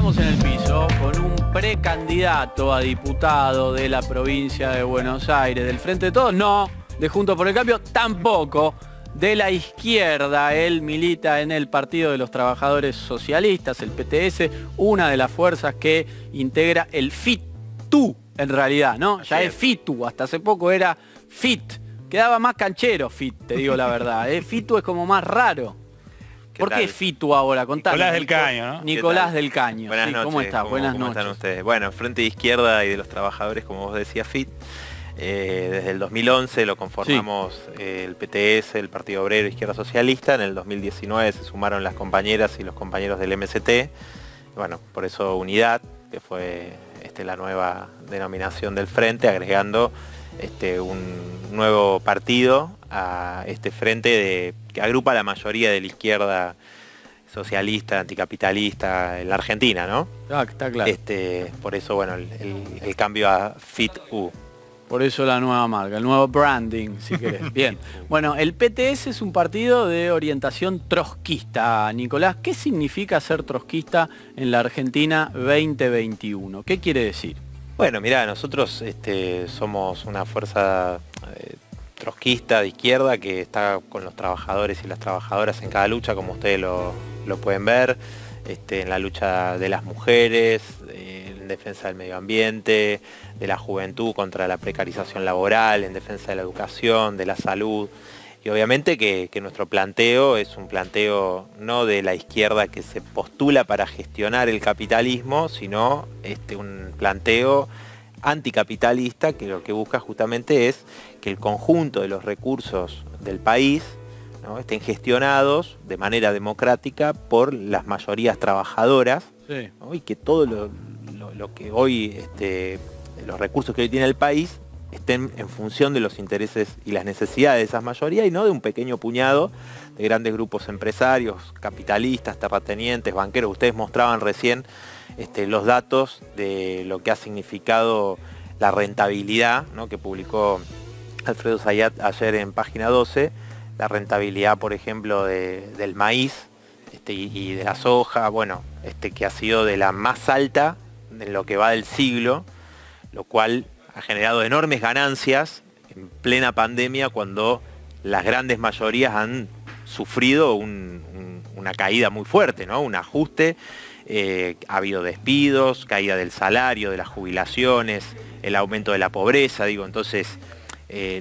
estamos en el piso con un precandidato a diputado de la provincia de Buenos Aires, del Frente de Todos, no, de Juntos por el Cambio, tampoco, de la izquierda. Él milita en el Partido de los Trabajadores Socialistas, el PTS, una de las fuerzas que integra el FITU, en realidad, ¿no? Ya es FITU, hasta hace poco era FIT, quedaba más canchero FIT, te digo la verdad, ¿eh? FITU es como más raro. ¿Por qué FITU ahora? Contame. Nicolás del Caño, ¿no? Nicolás del Caño. Buenas noches. ¿Cómo estás? Buenas ¿Cómo noches. están ustedes? Bueno, Frente de Izquierda y de los Trabajadores, como vos decías, FIT. Desde el 2011 lo conformamos el PTS, el Partido Obrero Izquierda Socialista. En el 2019 se sumaron las compañeras y los compañeros del MST. Bueno, por eso Unidad, que fue la nueva denominación del Frente, agregando un nuevo partido a este frente que agrupa a la mayoría de la izquierda socialista, anticapitalista en la Argentina, ¿no? Ah, está claro. Por eso, bueno, el cambio a FIT-U. Por eso la nueva marca, el nuevo branding, si querés. Bien. Bueno, el PTS es un partido de orientación trotskista, Nicolás. ¿Qué significa ser trotskista en la Argentina 2021? ¿Qué quiere decir? Bueno, mirá, nosotros somos una fuerza trotskista de izquierda que está con los trabajadores y las trabajadoras en cada lucha, como ustedes lo pueden ver, en la lucha de las mujeres, en defensa del medio ambiente, de la juventud contra la precarización laboral, en defensa de la educación, de la salud. Y obviamente que nuestro planteo es un planteo no de la izquierda que se postula para gestionar el capitalismo, sino un planteo anticapitalista que lo que busca justamente es que el conjunto de los recursos del país, ¿no?, estén gestionados de manera democrática por las mayorías trabajadoras, sí, ¿no?, y que todo lo que hoy, los recursos que hoy tiene el país estén en función de los intereses y las necesidades de esas mayorías y no de un pequeño puñado de grandes grupos empresarios, capitalistas, terratenientes, banqueros. Ustedes mostraban recién los datos de lo que ha significado la rentabilidad, ¿no?, que publicó Alfredo Zayat ayer en página 12, la rentabilidad, por ejemplo, del maíz y de la soja, bueno, que ha sido de la más alta en lo que va del siglo, lo cual ha generado enormes ganancias en plena pandemia cuando las grandes mayorías han sufrido una caída muy fuerte, ¿no?, un ajuste. Ha habido despidos, caída del salario, de las jubilaciones, el aumento de la pobreza, entonces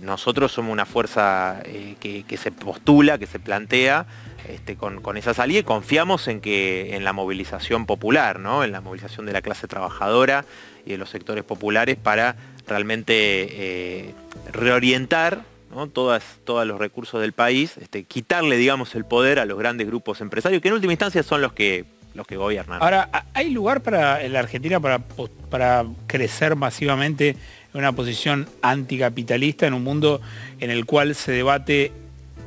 nosotros somos una fuerza que se postula, que se plantea con esa salida y confiamos en la movilización popular, ¿no?, en la movilización de la clase trabajadora y de los sectores populares para realmente reorientar, ¿no?, todos los recursos del país, quitarle, digamos, el poder a los grandes grupos empresarios, que en última instancia son los que gobiernan. Ahora, ¿hay lugar en la Argentina para crecer masivamente en una posición anticapitalista en un mundo en el cual se debate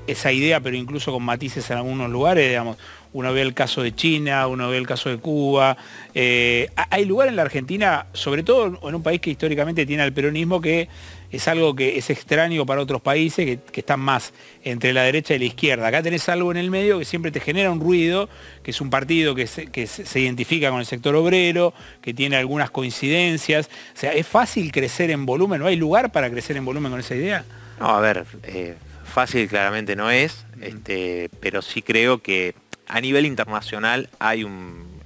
esa idea, pero incluso con matices en algunos lugares? Digamos, uno ve el caso de China, uno ve el caso de Cuba. ¿Hay lugar en la Argentina, sobre todo en un país que históricamente tiene al peronismo, que es algo que es extraño para otros países, que están más entre la derecha y la izquierda? Acá tenés algo en el medio que siempre te genera un ruido, que es un partido que se identifica con el sector obrero, que tiene algunas coincidencias. O sea, ¿es fácil crecer en volumen? ¿No hay lugar para crecer en volumen con esa idea? No, a ver, fácil claramente no es, pero sí creo que a nivel internacional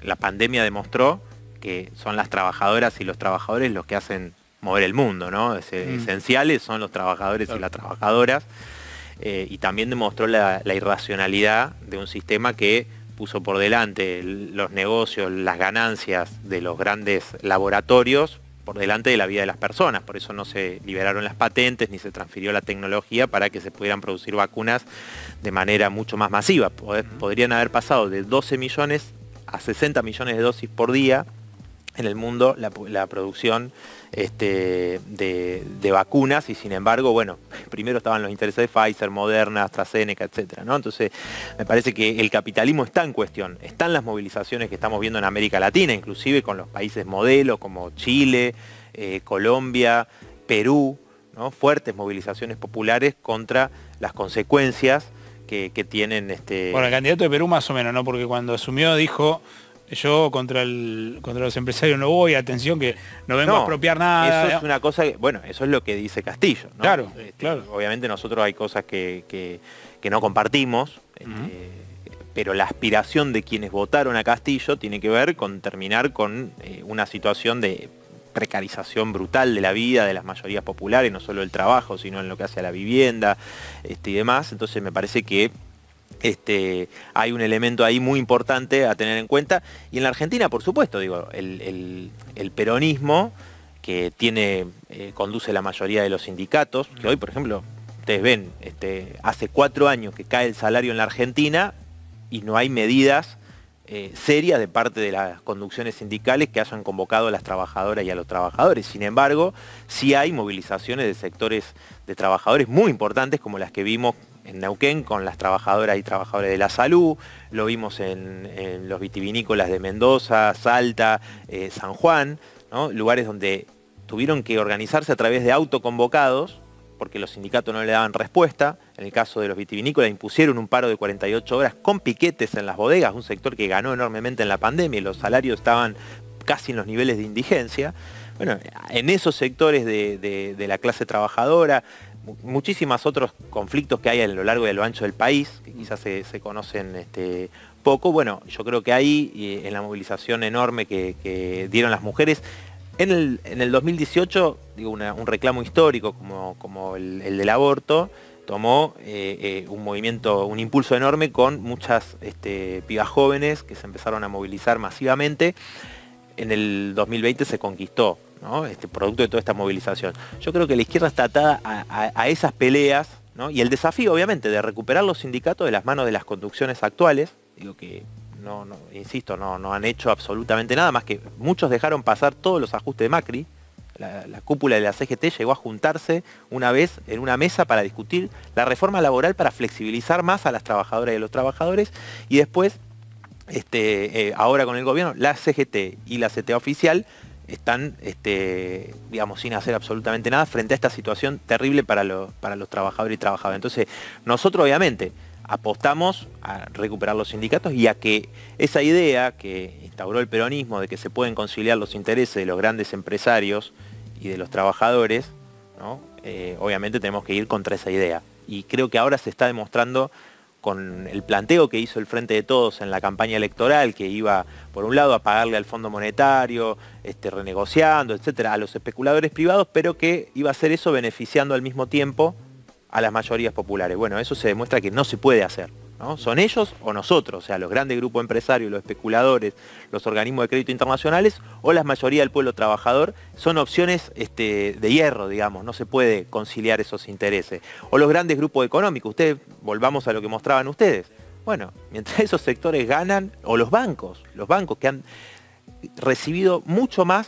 la pandemia demostró que son las trabajadoras y los trabajadores los que hacen mover el mundo, ¿no? Esenciales son los trabajadores y las trabajadoras, y también demostró la irracionalidad de un sistema que puso por delante los negocios, las ganancias de los grandes laboratorios por delante de la vida de las personas. Por eso no se liberaron las patentes ni se transfirió la tecnología para que se pudieran producir vacunas de manera mucho más masiva. Podrían haber pasado de 12 millones a 60 millones de dosis por día en el mundo la producción de vacunas, y sin embargo, bueno, primero estaban los intereses de Pfizer, Moderna, AstraZeneca, etcétera, ¿no? Entonces, me parece que el capitalismo está en cuestión. Están las movilizaciones que estamos viendo en América Latina, inclusive con los países modelo como Chile, Colombia, Perú, ¿no? Fuertes movilizaciones populares contra las consecuencias que tienen Bueno, el candidato de Perú más o menos, ¿no? Porque cuando asumió dijo Yo contra los empresarios no voy, atención que no vengo a expropiar nada. Eso es una cosa, bueno, eso es lo que dice Castillo, ¿no? Claro, claro. Obviamente nosotros hay cosas que no compartimos, pero la aspiración de quienes votaron a Castillo tiene que ver con terminar con una situación de precarización brutal de la vida de las mayorías populares, no solo el trabajo, sino en lo que hace a la vivienda y demás. Entonces me parece que hay un elemento ahí muy importante a tener en cuenta. Y en la Argentina, por supuesto, digo, el peronismo que conduce la mayoría de los sindicatos, que hoy, por ejemplo, ustedes ven, hace 4 años que cae el salario en la Argentina y no hay medidas serias de parte de las conducciones sindicales que hayan convocado a las trabajadoras y a los trabajadores. Sin embargo, sí hay movilizaciones de sectores de trabajadores muy importantes, como las que vimos en Neuquén con las trabajadoras y trabajadores de la salud, lo vimos en los vitivinícolas de Mendoza, Salta, San Juan, ¿no? Lugares donde tuvieron que organizarse a través de autoconvocados, porque los sindicatos no le daban respuesta. En el caso de los vitivinícolas impusieron un paro de 48 horas con piquetes en las bodegas, un sector que ganó enormemente en la pandemia y los salarios estaban casi en los niveles de indigencia. Bueno, en esos sectores de la clase trabajadora, muchísimos otros conflictos que hay a lo largo y a lo ancho del país, que quizás se conocen poco. Bueno, yo creo que ahí, en la movilización enorme que dieron las mujeres, en el 2018, digo, un reclamo histórico como el del aborto, tomó un impulso enorme con muchas pibas jóvenes que se empezaron a movilizar masivamente. En el 2020 se conquistó, ¿no? Producto de toda esta movilización. Yo creo que la izquierda está atada a esas peleas, ¿no? Y el desafío, obviamente, de recuperar los sindicatos de las manos de las conducciones actuales, digo que insisto, no han hecho absolutamente nada, más que muchos dejaron pasar todos los ajustes de Macri. La cúpula de la CGT llegó a juntarse una vez en una mesa para discutir la reforma laboral para flexibilizar más a las trabajadoras y a los trabajadores, y después, ahora con el gobierno, la CGT y la CTA oficial están, digamos, sin hacer absolutamente nada frente a esta situación terrible para los trabajadores y trabajadoras. Entonces, nosotros obviamente apostamos a recuperar los sindicatos y a que esa idea que instauró el peronismo de que se pueden conciliar los intereses de los grandes empresarios y de los trabajadores, ¿no? Obviamente tenemos que ir contra esa idea. Y creo que ahora se está demostrando con el planteo que hizo el Frente de Todos en la campaña electoral, que iba, por un lado, a pagarle al Fondo Monetario, renegociando, etcétera, a los especuladores privados, pero que iba a hacer eso beneficiando al mismo tiempo a las mayorías populares. Bueno, eso se demuestra que no se puede hacer, ¿no? Son ellos o nosotros, o sea, los grandes grupos empresarios, los especuladores, los organismos de crédito internacionales o la mayoría del pueblo trabajador. Son opciones de hierro, digamos, no se puede conciliar esos intereses. O los grandes grupos económicos, volvamos a lo que mostraban ustedes. Bueno, mientras esos sectores ganan, o los bancos que han recibido mucho más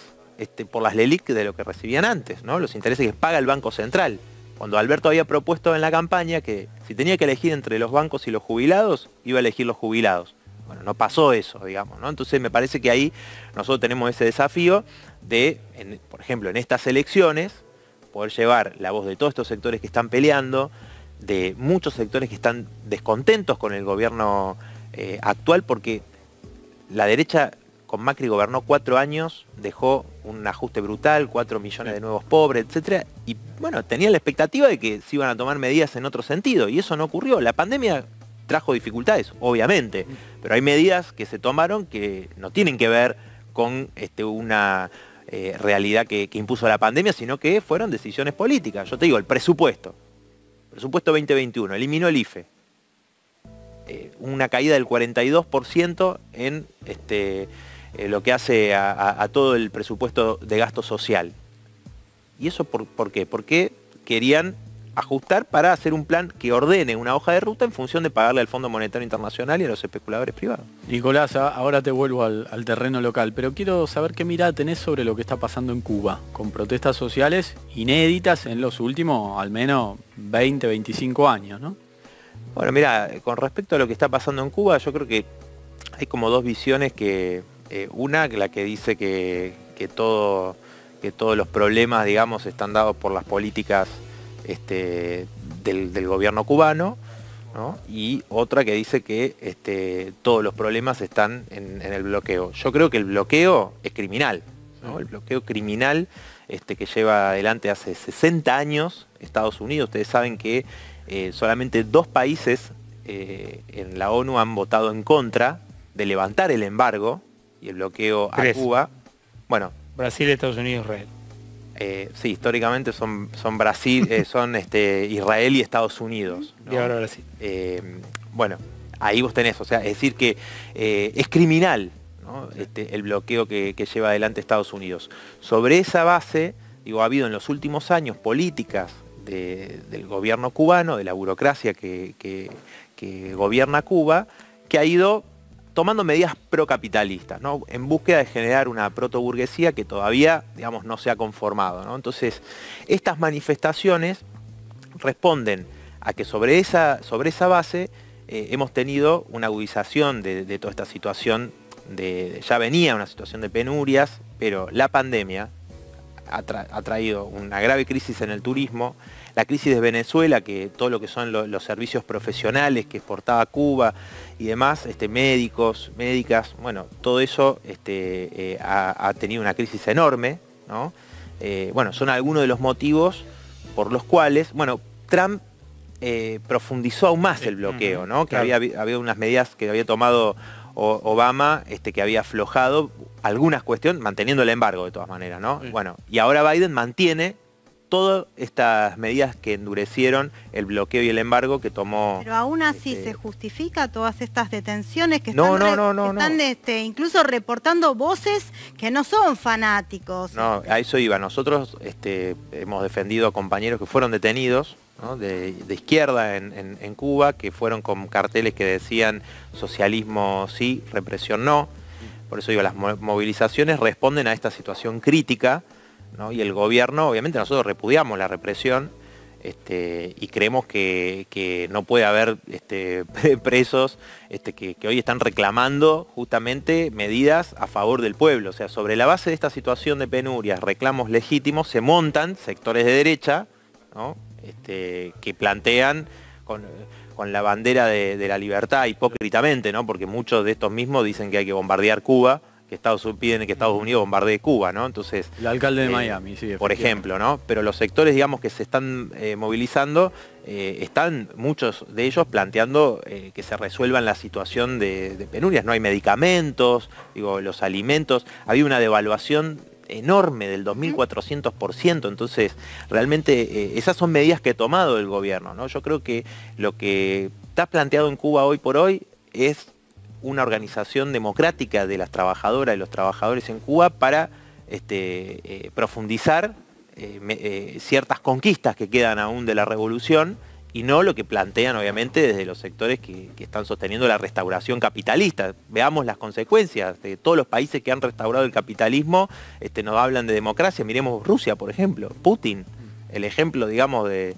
por las LELIQ de lo que recibían antes, ¿no? Los intereses que paga el Banco Central. Cuando Alberto había propuesto en la campaña que si tenía que elegir entre los bancos y los jubilados, iba a elegir los jubilados. Bueno, no pasó eso, digamos, ¿no? Entonces me parece que ahí nosotros tenemos ese desafío de, por ejemplo, en estas elecciones, poder llevar la voz de todos estos sectores que están peleando, de muchos sectores que están descontentos con el gobierno actual, porque la derecha con Macri gobernó 4 años, dejó un ajuste brutal, 4 millones de nuevos pobres, etcétera, y bueno, tenía la expectativa de que se iban a tomar medidas en otro sentido, y eso no ocurrió. La pandemia trajo dificultades, obviamente, pero hay medidas que se tomaron que no tienen que ver con una realidad que impuso la pandemia, sino que fueron decisiones políticas. Yo te digo, el presupuesto 2021, eliminó el IFE, una caída del 42% en lo que hace a todo el presupuesto de gasto social. ¿Y eso por qué? Porque querían ajustar para hacer un plan que ordene una hoja de ruta en función de pagarle al Fondo Monetario Internacional y a los especuladores privados. Nicolás, ahora te vuelvo al terreno local, pero quiero saber qué mirada tenés sobre lo que está pasando en Cuba, con protestas sociales inéditas en los últimos, al menos, 20, 25 años, ¿no? Bueno, mira, con respecto a lo que está pasando en Cuba, yo creo que hay como dos visiones que... una, la que dice que todos los problemas, digamos, están dados por las políticas del gobierno cubano, ¿no? Y otra que dice que todos los problemas están en el bloqueo. Yo creo que el bloqueo es criminal, ¿no? El bloqueo criminal que lleva adelante hace 60 años Estados Unidos. Ustedes saben que solamente 2 países en la ONU han votado en contra de levantar el embargo y el bloqueo a Cuba. Bueno, Brasil, Estados Unidos, Israel. Sí, históricamente son Brasil, son Israel y Estados Unidos, ¿no? Y ahora Brasil. Bueno, ahí vos tenés, o sea, es decir que es criminal, ¿no? El bloqueo que lleva adelante Estados Unidos. Sobre esa base, digo, ha habido en los últimos años políticas del gobierno cubano, de la burocracia que gobierna Cuba, que ha ido tomando medidas procapitalistas, ¿no? En búsqueda de generar una protoburguesía que todavía, digamos, no se ha conformado, ¿no? Entonces, estas manifestaciones responden a que sobre esa base hemos tenido una agudización de toda esta situación, ya venía una situación de penurias, pero la pandemia ha traído una grave crisis en el turismo, la crisis de Venezuela, que todo lo que son los servicios profesionales que exportaba Cuba y demás, médicos, médicas, bueno, todo eso ha tenido una crisis enorme, ¿no? Bueno, son algunos de los motivos por los cuales, bueno, Trump profundizó aún más el bloqueo, ¿no? Que claro. había unas medidas que había tomado Obama, que había aflojado algunas cuestiones, manteniendo el embargo de todas maneras, ¿no? Sí. Bueno, y ahora Biden mantiene todas estas medidas que endurecieron el bloqueo y el embargo que tomó. Pero aún así se justifica todas estas detenciones que No, están incluso reportando voces que no son fanáticos. No, a eso iba. Nosotros hemos defendido a compañeros que fueron detenidos, ¿no? de izquierda en Cuba, que fueron con carteles que decían socialismo sí, represión no. Por eso digo, las movilizaciones responden a esta situación crítica, ¿no? Y el gobierno, obviamente nosotros repudiamos la represión y creemos que no puede haber presos que hoy están reclamando justamente medidas a favor del pueblo. O sea, sobre la base de esta situación de penurias, reclamos legítimos, se montan sectores de derecha, ¿no? Que plantean con la bandera de la libertad hipócritamente, ¿no? Porque muchos de estos mismos dicen que hay que bombardear Cuba, piden que Estados Unidos bombardee Cuba, ¿no? Entonces, el alcalde de Miami, sí, por ejemplo, ¿no? Pero los sectores, digamos, que se están movilizando, están muchos de ellos planteando que se resuelvan la situación de penurias. No hay medicamentos, digo, los alimentos, había una devaluación enorme del 2.400%, entonces realmente esas son medidas que ha tomado el gobierno, ¿no? Yo creo que lo que está planteado en Cuba hoy por hoy es una organización democrática de las trabajadoras y los trabajadores en Cuba para profundizar ciertas conquistas que quedan aún de la revolución y no lo que plantean obviamente desde los sectores que están sosteniendo la restauración capitalista. Veamos las consecuencias de todos los países que han restaurado el capitalismo, nos hablan de democracia. Miremos Rusia, por ejemplo, Putin, el ejemplo, digamos, de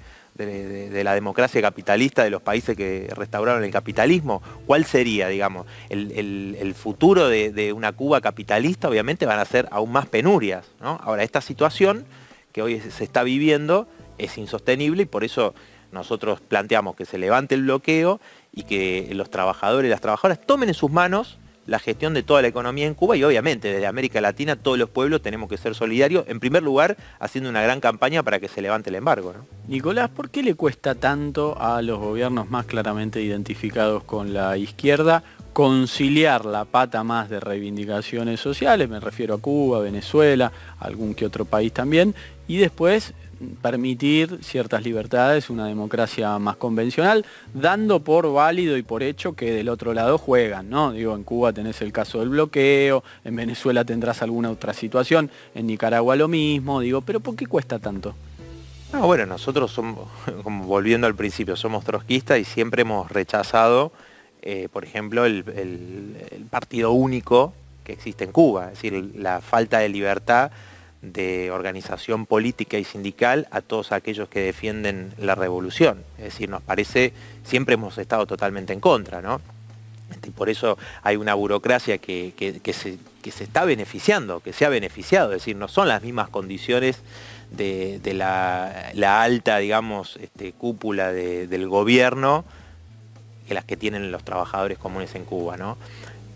la democracia capitalista de los países que restauraron el capitalismo. ¿Cuál sería, digamos? El futuro de una Cuba capitalista obviamente van a ser aún más penurias, ¿no? Ahora, esta situación que hoy se está viviendo es insostenible y por eso nosotros planteamos que se levante el bloqueo y que los trabajadores y las trabajadoras tomen en sus manos la gestión de toda la economía en Cuba y obviamente desde América Latina todos los pueblos tenemos que ser solidarios, en primer lugar haciendo una gran campaña para que se levante el embargo, ¿no? Nicolás, ¿por qué le cuesta tanto a los gobiernos más claramente identificados con la izquierda conciliar la pata más de reivindicaciones sociales? Me refiero a Cuba, Venezuela, algún que otro país también, y después permitir ciertas libertades, una democracia más convencional, dando por válido y por hecho que del otro lado juegan, ¿no? Digo, en Cuba tenés el caso del bloqueo, en Venezuela tendrás alguna otra situación, en Nicaragua lo mismo, digo, pero ¿por qué cuesta tanto? No, bueno, nosotros somos, como volviendo al principio, somos trotskistas y siempre hemos rechazado, por ejemplo, el partido único que existe en Cuba, es decir, la falta de libertad de organización política y sindical a todos aquellos que defienden la revolución. Es decir, nos parece, siempre hemos estado totalmente en contra, ¿no? Y por eso hay una burocracia que se está beneficiando, que se ha beneficiado, es decir, no son las mismas condiciones de la alta, digamos, cúpula del gobierno las que tienen los trabajadores comunes en Cuba, ¿no?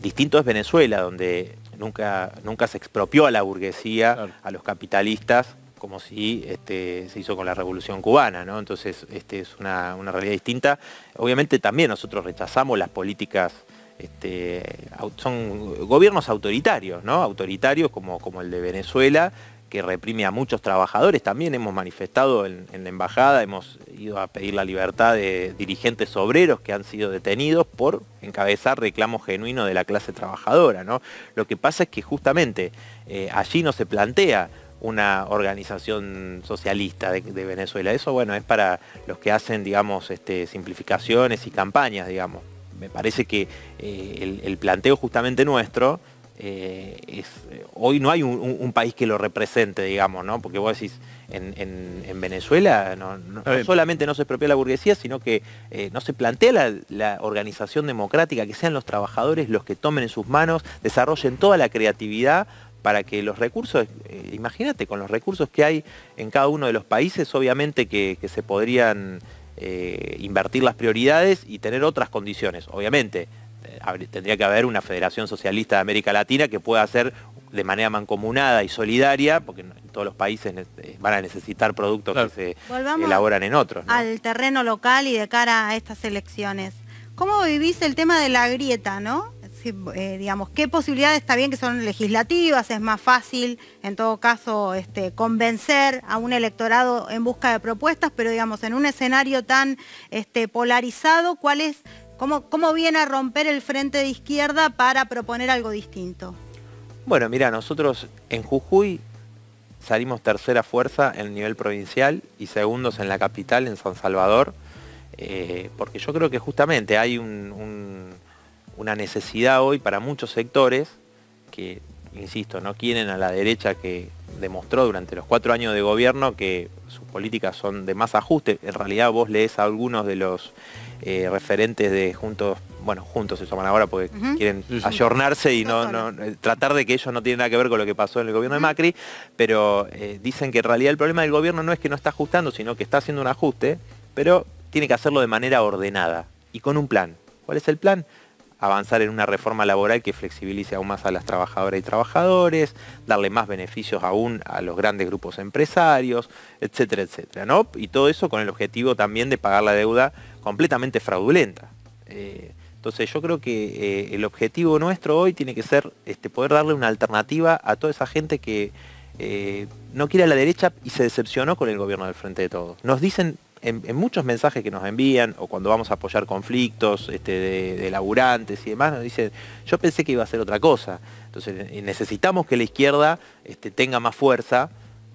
Distinto es Venezuela, donde nunca se expropió a la burguesía, claro, a los capitalistas, como si se hizo con la Revolución Cubana, ¿no? Entonces es una realidad distinta. Obviamente también nosotros rechazamos las políticas, son gobiernos autoritarios, ¿no? Autoritarios como el de Venezuela, que reprime a muchos trabajadores. También hemos manifestado en la embajada, hemos ido a pedir la libertad de dirigentes obreros que han sido detenidos por encabezar reclamos genuinos de la clase trabajadora, ¿no? Lo que pasa es que justamente allí no se plantea una organización socialista de Venezuela. Eso, bueno, es para los que hacen, digamos, simplificaciones y campañas, digamos. Me parece que el planteo justamente nuestro hoy no hay un país que lo represente, digamos, ¿no? Porque vos decís, en Venezuela no solamente no se expropia la burguesía, sino que no se plantea la organización democrática, que sean los trabajadores los que tomen en sus manos, desarrollen toda la creatividad para que los recursos, imagínate, con los recursos que hay en cada uno de los países, obviamente que se podrían invertir las prioridades y tener otras condiciones. Obviamente, tendría que haber una Federación Socialista de América Latina que pueda hacer de manera mancomunada y solidaria, porque en todos los países van a necesitar productos, claro, que se elaboran en otros, ¿no? Al terreno local y de cara a estas elecciones. ¿Cómo vivís el tema de la grieta, no? Digamos, ¿qué posibilidades? Está bien que son legislativas, es más fácil en todo caso convencer a un electorado en busca de propuestas, pero digamos, en un escenario tan polarizado, ¿cómo viene a romper el frente de izquierda para proponer algo distinto? Bueno, mira, nosotros en Jujuy salimos tercera fuerza en el nivel provincial y segundos en la capital, en San Salvador, porque yo creo que justamente hay una necesidad hoy para muchos sectores que, insisto, no quieren a la derecha, que demostró durante los 4 años de gobierno que sus políticas son de más ajuste. En realidad vos lees a algunos de los referentes de Juntos, bueno, Juntos se llaman ahora porque quieren ayornarse y tratar de que ellos no tienen nada que ver con lo que pasó en el gobierno de Macri, pero dicen que en realidad el problema del gobierno no es que no está ajustando, sino que está haciendo un ajuste, pero tiene que hacerlo de manera ordenada y con un plan. ¿Cuál es el plan? Avanzar en una reforma laboral que flexibilice aún más a las trabajadoras y trabajadores, darle más beneficios aún a los grandes grupos empresarios, etcétera, etcétera, ¿no? Y todo eso con el objetivo también de pagar la deuda completamente fraudulenta. Entonces yo creo que el objetivo nuestro hoy tiene que ser poder darle una alternativa a toda esa gente que no quiere a la derecha y se decepcionó con el gobierno del Frente de Todos. Nos dicen en muchos mensajes que nos envían, o cuando vamos a apoyar conflictos de laburantes y demás, nos dicen, yo pensé que iba a ser otra cosa. Entonces necesitamos que la izquierda tenga más fuerza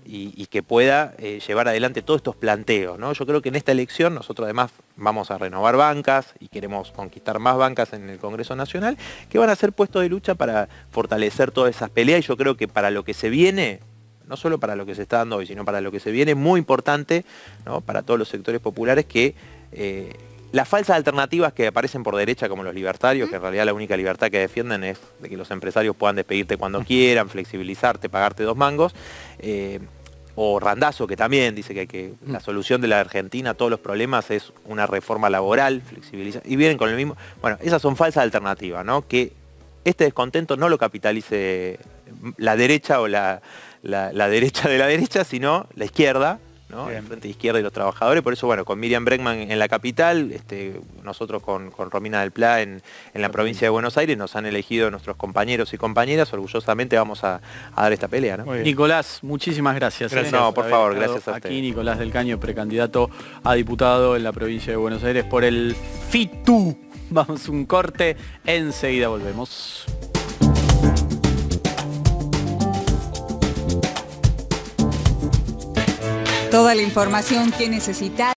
y que pueda llevar adelante todos estos planteos, ¿no? Yo creo que en esta elección nosotros además vamos a renovar bancas y queremos conquistar más bancas en el Congreso Nacional, que van a ser puestos de lucha para fortalecer todas esas peleas, y yo creo que para lo que se viene, no solo para lo que se está dando hoy, sino para lo que se viene, muy importante, ¿no? Para todos los sectores populares, que las falsas alternativas que aparecen por derecha, como los libertarios, que en realidad la única libertad que defienden es de que los empresarios puedan despedirte cuando quieran, flexibilizarte, pagarte 2 mangos, o Randazzo, que también dice que la solución de la Argentina a todos los problemas es una reforma laboral, flexibilizar, y vienen con el mismo. Bueno, esas son falsas alternativas, ¿no? Que este descontento no lo capitalice la derecha o la derecha de la derecha, sino la izquierda, ¿no? El Frente de Izquierda y los trabajadores. Por eso, bueno, con Miriam Bregman en la capital, nosotros con Romina del Pla en la provincia de Buenos Aires, nos han elegido nuestros compañeros y compañeras. Orgullosamente vamos a dar esta pelea, ¿no? Nicolás, muchísimas gracias. No, por favor, gracias a usted. Aquí Nicolás del Caño, precandidato a diputado en la provincia de Buenos Aires por el FITU. Vamos a un corte, enseguida volvemos. Toda la información que necesita.